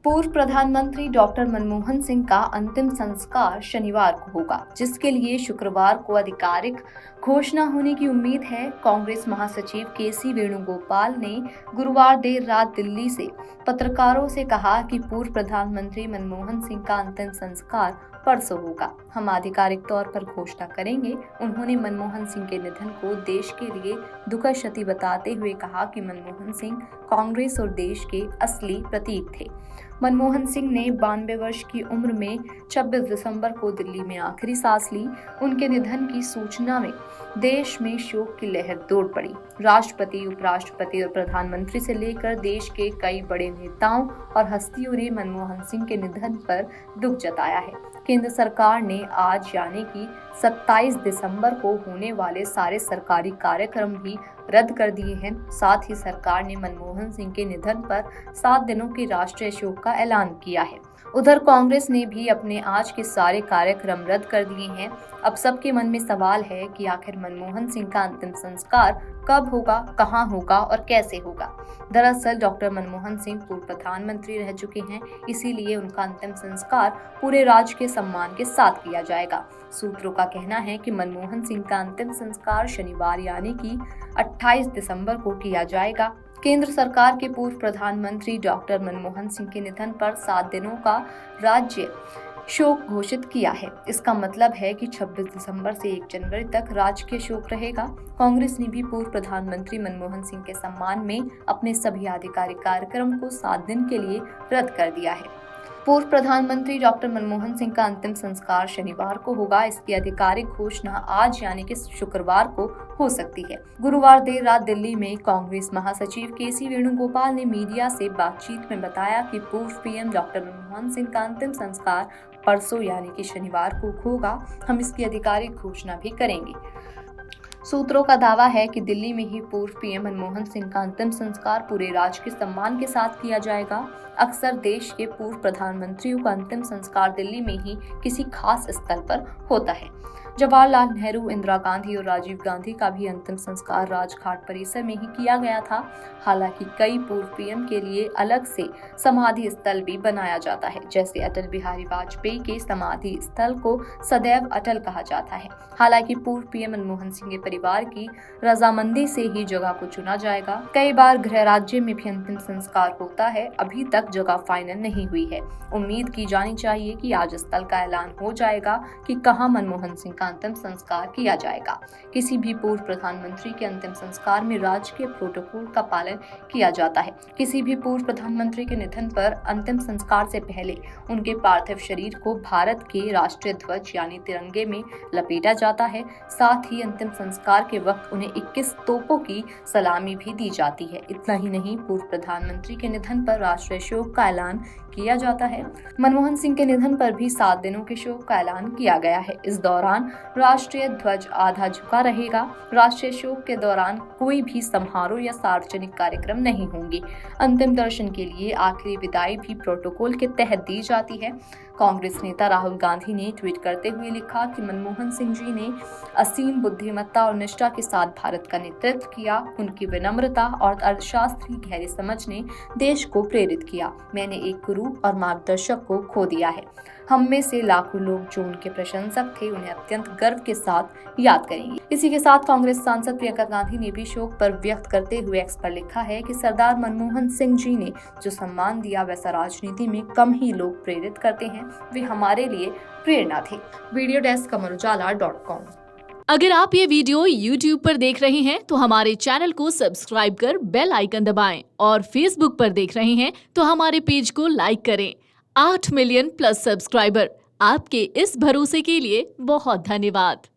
पूर्व प्रधानमंत्री डॉक्टर मनमोहन सिंह का अंतिम संस्कार शनिवार को होगा, जिसके लिए शुक्रवार को आधिकारिक घोषणा होने की उम्मीद है। कांग्रेस महासचिव केसी वेणुगोपाल ने गुरुवार देर रात दिल्ली से पत्रकारों से कहा कि पूर्व प्रधानमंत्री मनमोहन सिंह का अंतिम संस्कार परसों होगा। हम आधिकारिक तौर पर घोषणा करेंगे। उन्होंने मनमोहन सिंह के निधन को देश के लिए दुखद क्षति बताते हुए कहा कि मनमोहन सिंह कांग्रेस और देश के असली प्रतीक थे। मनमोहन सिंह ने 92 वर्ष की उम्र में 26 दिसंबर को दिल्ली में आखिरी सांस ली। उनके निधन की सूचना में देश में शोक की लहर दौड़ पड़ी। राष्ट्रपति, उपराष्ट्रपति और प्रधानमंत्री से लेकर देश के कई बड़े नेताओं और हस्तियों ने मनमोहन सिंह के निधन पर दुख जताया है। केंद्र सरकार ने आज यानी कि 27 दिसंबर को होने वाले सारे सरकारी कार्यक्रम भी रद्द कर दिए हैं। साथ ही सरकार ने मनमोहन सिंह के निधन पर 7 दिनों के राष्ट्रीय शोक का ऐलान किया है। उधर कांग्रेस ने भी अपने आज के सारे कार्यक्रम रद्द कर दिए हैं। अब सबके मन में सवाल है कि आखिर मनमोहन सिंह का अंतिम संस्कार कब होगा, कहां होगा और कैसे होगा। दरअसल डॉक्टर मनमोहन सिंह पूर्व प्रधानमंत्री रह चुके हैं, इसीलिए उनका अंतिम संस्कार पूरे राजकीय सम्मान के साथ किया जाएगा। सूत्रों का कहना है कि मनमोहन सिंह का अंतिम संस्कार शनिवार यानी कि 28 दिसंबर को किया जाएगा। केंद्र सरकार के पूर्व प्रधानमंत्री डॉक्टर मनमोहन सिंह के निधन पर 7 दिनों का राज्य शोक घोषित किया है। इसका मतलब है कि 26 दिसंबर से 1 जनवरी तक राजकीय शोक रहेगा। कांग्रेस ने भी पूर्व प्रधानमंत्री मनमोहन सिंह के सम्मान में अपने सभी आधिकारिक कार्यक्रम को 7 दिन के लिए रद्द कर दिया है। पूर्व प्रधानमंत्री डॉक्टर मनमोहन सिंह का अंतिम संस्कार शनिवार को होगा। इसकी आधिकारिक घोषणा आज यानी कि शुक्रवार को हो सकती है। गुरुवार देर रात दिल्ली में कांग्रेस महासचिव केसी वेणुगोपाल ने मीडिया से बातचीत में बताया कि पूर्व पीएम डॉक्टर मनमोहन सिंह का अंतिम संस्कार परसों यानी कि शनिवार को होगा। हम इसकी आधिकारिक घोषणा भी करेंगे। सूत्रों का दावा है कि दिल्ली में ही पूर्व पीएम मनमोहन सिंह का अंतिम संस्कार पूरे राजकीय सम्मान के साथ किया जाएगा। अक्सर देश के पूर्व प्रधानमंत्रियों का अंतिम संस्कार दिल्ली में ही किसी खास स्थल पर होता है। जवाहरलाल नेहरू, इंदिरा गांधी और राजीव गांधी का भी अंतिम संस्कार राजघाट परिसर में ही किया गया था। हालांकि कई पूर्व पीएम के लिए अलग से समाधि स्थल भी बनाया जाता है। जैसे अटल बिहारी वाजपेयी के समाधि स्थल को सदैव अटल कहा जाता है। हालांकि पूर्व पीएम मनमोहन सिंह के परिवार की रजामंदी से ही जगह को चुना जाएगा। कई बार गृह राज्य में भी अंतिम संस्कार होता है। अभी तक जगह फाइनल नहीं हुई है। उम्मीद की जानी चाहिए कि आज स्थल का ऐलान हो जाएगा कि कहां मनमोहन सिंह का अंतिम संस्कार किया जाएगा। किसी भी पूर्व प्रधानमंत्री के अंतिम संस्कार में राजकीय प्रोटोकॉल का पालन किया जाता है। किसी भी पूर्व प्रधानमंत्री के निधन पर अंतिम संस्कार से पहले उनके पार्थिव शरीर को भारत के राष्ट्रीय ध्वज यानी तिरंगे में लपेटा जाता है। साथ ही अंतिम संस्कार के वक्त उन्हें 21 तोपों की सलामी भी दी जाती है। इतना ही नहीं, पूर्व प्रधानमंत्री के निधन पर राष्ट्रीय शोक का ऐलान किया जाता है। मनमोहन सिंह के निधन पर भी 7 दिनों के शोक का ऐलान किया गया है। इस दौरान राष्ट्रीय ध्वज आधा झुका रहेगा। राष्ट्रीय शोक के दौरान कोई भी समारोह या सार्वजनिक कार्यक्रम नहीं होंगे। अंतिम दर्शन के लिए आखिरी विदाई भी प्रोटोकॉल के तहत दी जाती है। कांग्रेस नेता राहुल गांधी ने ट्वीट करते हुए लिखा कि मनमोहन सिंह जी ने असीम बुद्धिमत्ता और निष्ठा के साथ भारत का नेतृत्व किया। उनकी विनम्रता और अर्थशास्त्री गहरी समझ ने देश को प्रेरित किया। मैंने एक गुरु और मार्गदर्शक को खो दिया है। हम में से लाखों लोग जो उनके प्रशंसक थे उन्हें अत्यंत गर्व के साथ याद करेंगे। इसी के साथ कांग्रेस सांसद प्रियंका गांधी ने भी शोक पर व्यक्त करते हुए एक्स पर लिखा है कि सरदार मनमोहन सिंह जी ने जो सम्मान दिया वैसा राजनीति में कम ही लोग प्रेरित करते हैं। वे हमारे लिए प्रेरणा थे। Video desk amarujala.com। अगर आप ये वीडियो YouTube पर देख रहे हैं तो हमारे चैनल को सब्सक्राइब कर बेल आइकन दबाएं और Facebook पर देख रहे हैं तो हमारे पेज को लाइक करें। 8 मिलियन प्लस सब्सक्राइबर, आपके इस भरोसे के लिए बहुत धन्यवाद।